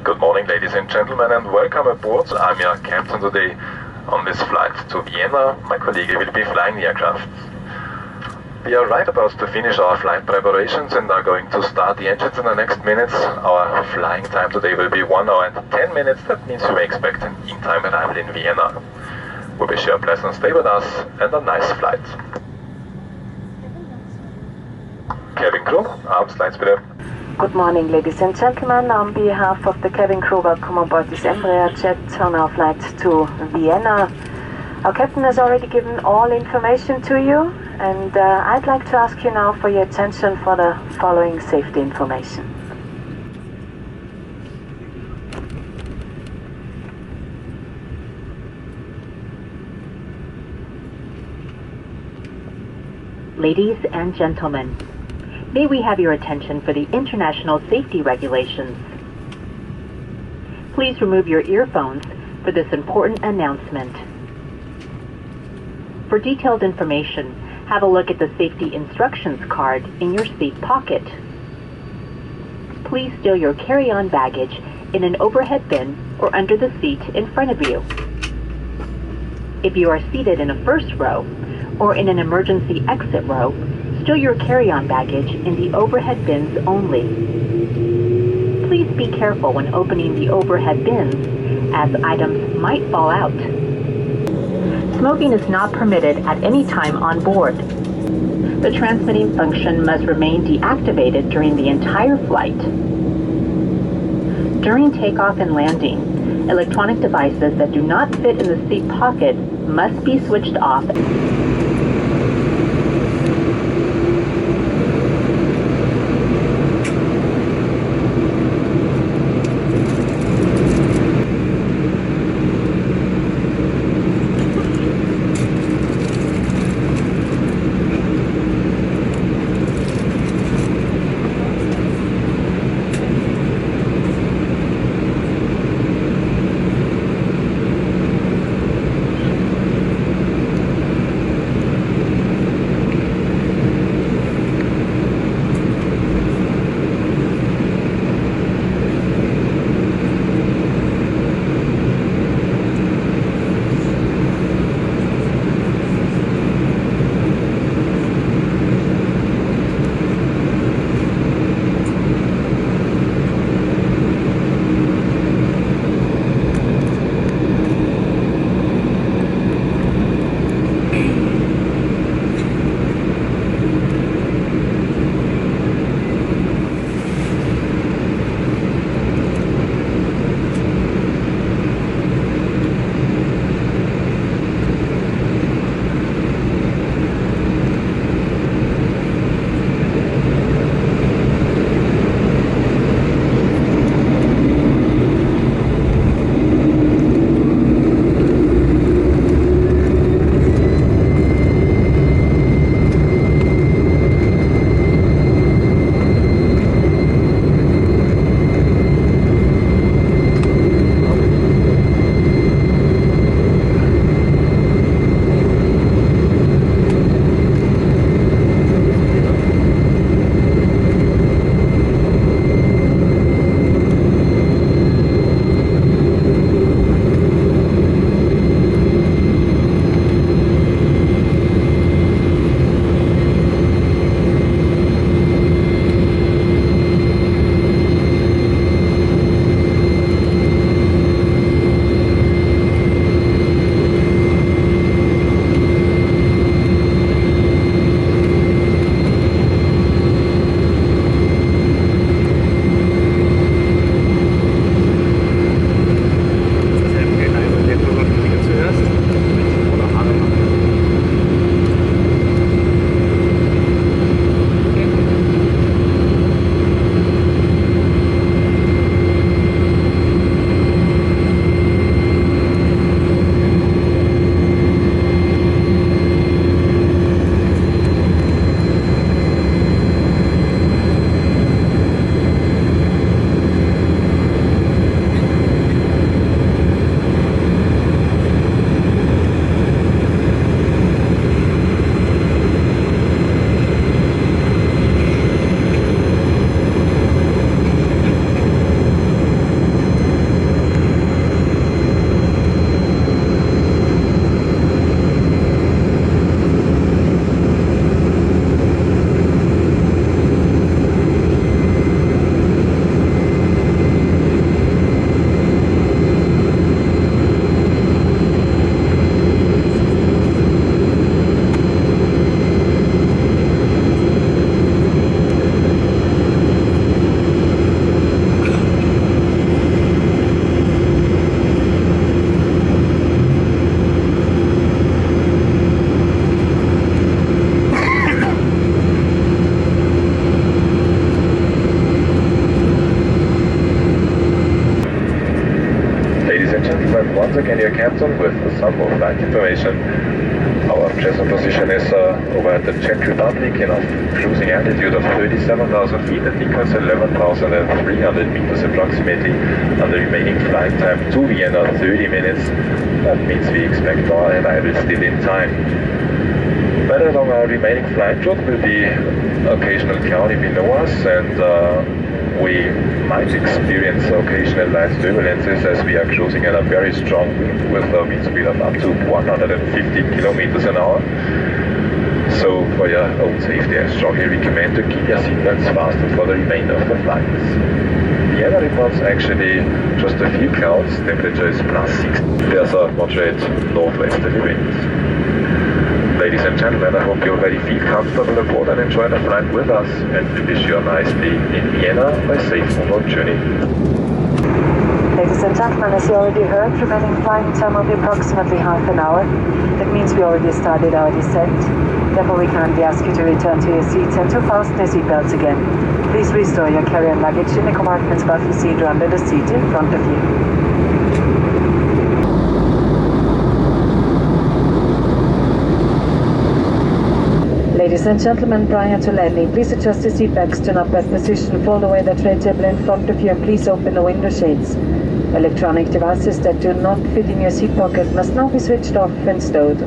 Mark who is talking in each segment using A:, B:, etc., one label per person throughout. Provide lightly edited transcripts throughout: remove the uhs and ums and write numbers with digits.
A: Good morning, ladies and gentlemen, and welcome aboard. I'm your captain today on this flight to Vienna. My colleague will be flying the aircraft. We are right about to finish our flight preparations and are going to start the engines in the next minutes. Our flying time today will be 1 hour and 10 minutes. That means you may expect an in-time arrival in Vienna. We wish you a pleasant stay with us and a nice flight. Cabin crew, Armslights bitte.
B: Good morning, ladies and gentlemen. On behalf of the cabin crew, welcome aboard this Embraer jet on our flight to Vienna. Our captain has already given all information to you, and I'd like to ask you now for your attention for the following safety information.
C: Ladies and gentlemen, may we have your attention for the international safety regulations. Please remove your earphones for this important announcement. For detailed information, have a look at the safety instructions card in your seat pocket. Please stow your carry-on baggage in an overhead bin or under the seat in front of you. If you are seated in a first row or in an emergency exit row, stow your carry-on baggage in the overhead bins only. Please be careful when opening the overhead bins, as items might fall out. Smoking is not permitted at any time on board. The transmitting function must remain deactivated during the entire flight. During takeoff and landing, electronic devices that do not fit in the seat pocket must be switched off.
A: once again your captain with some more flight information. Our present position is over at the Czech Republic in a cruising altitude of 37,000 feet and equals 11,300 meters approximately, and the remaining flight time to Vienna 30 minutes. That means we expect our arrival still in time. Right along our remaining flight route will be occasional cloudy below us, and we might experience occasional light turbulences as we are cruising at a very strong wind with a wind speed of up to 150 kilometers an hour. So for your own safety, I strongly recommend to keep your seatbelts fastened for the remainder of the flight. Vienna reports actually just a few clouds, temperature is +6. There's a moderate northwesterly wind. Ladies and gentlemen, I hope you already feel comfortable aboard and enjoy the flight with us, and we wish you a nice day in Vienna and a safe onward journey.
B: Ladies and gentlemen, as you already heard, remaining flight time will be approximately half an hour. That means we already started our descent. Therefore, we kindly ask you to return to your seats and to fasten your seatbelts again. Please restore your carry-on luggage in the compartments above the seat or under the seat in front of you. Ladies and gentlemen, prior to landing, please adjust the seat backs to an upright position, fold away the tray table in front of you, and please open the window shades. Electronic devices that do not fit in your seat pocket must now be switched off and stowed.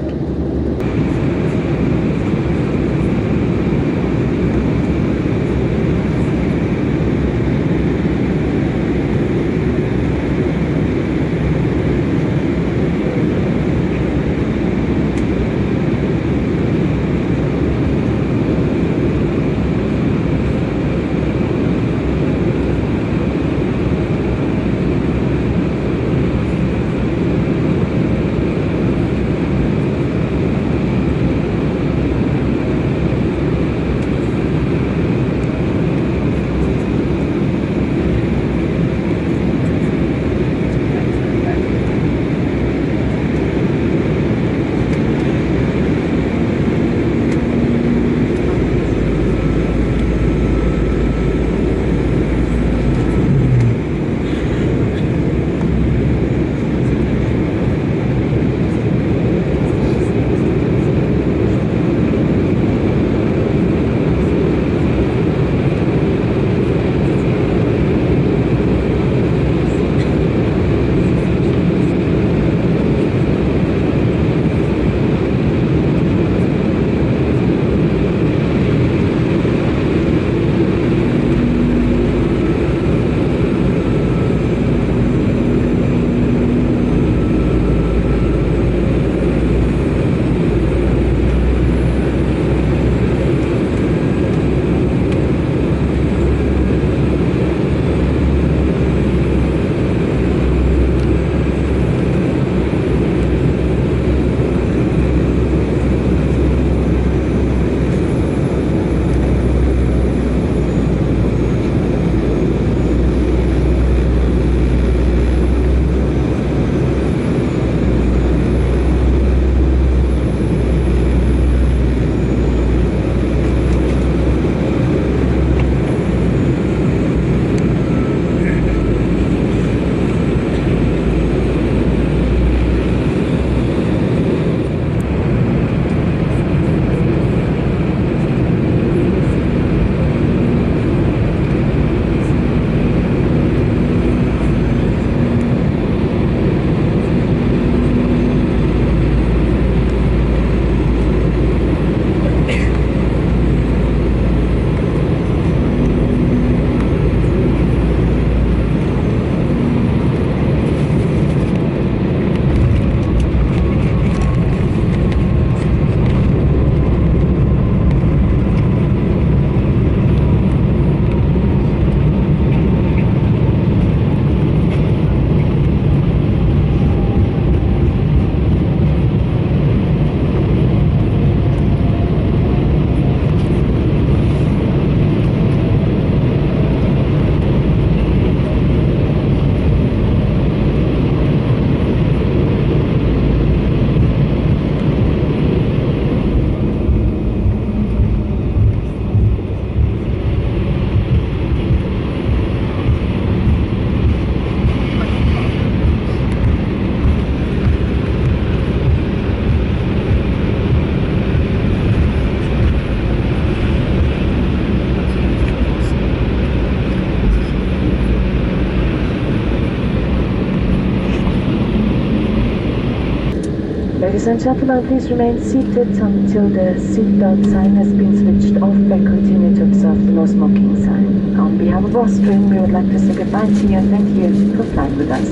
B: Ladies and gentlemen, please remain seated until the seatbelt sign has been switched off and continue to observe the no smoking sign. On behalf of Austrian, we would like to say goodbye to you and thank you for flying with us.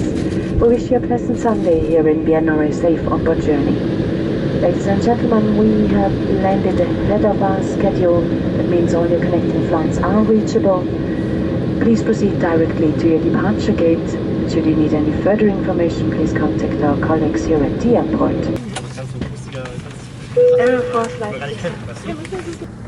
B: We wish you a pleasant Sunday here in Vienna or a safe onboard journey. Ladies and gentlemen, we have landed ahead of our schedule. That means all your connecting flights are reachable. Please proceed directly to your departure gate. Should you need any further information, please contact our colleagues here at the airport. Aero Force Flight.